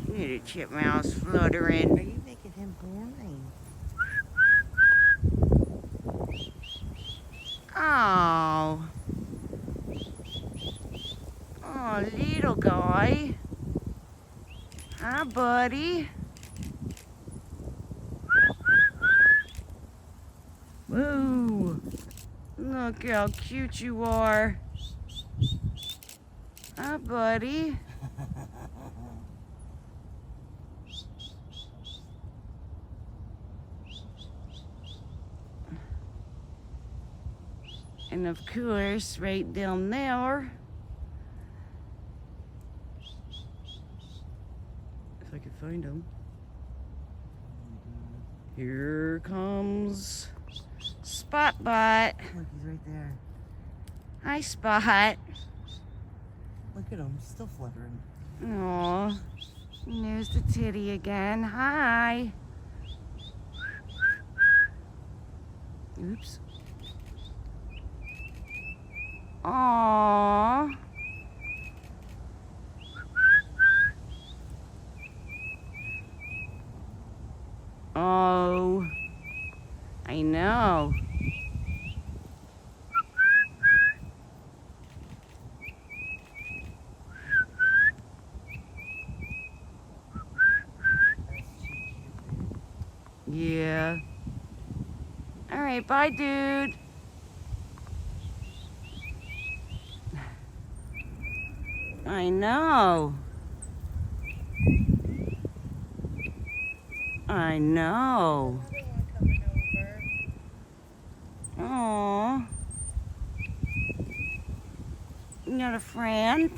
Look at a titmouse fluttering. Are you making him blind? Oh. Oh, little guy. Hi, buddy. Whoa. Look how cute you are. Hi, buddy. And of course, right down there, if I could find him, here comes Spotbot. Look, he's right there. Hi, Spot. Look at him, still fluttering. Aw, there's the titty again. Hi. Oops. Aww. Oh, I know. Yeah. All right, bye, dude. I know. I know. Aw. You got a friend?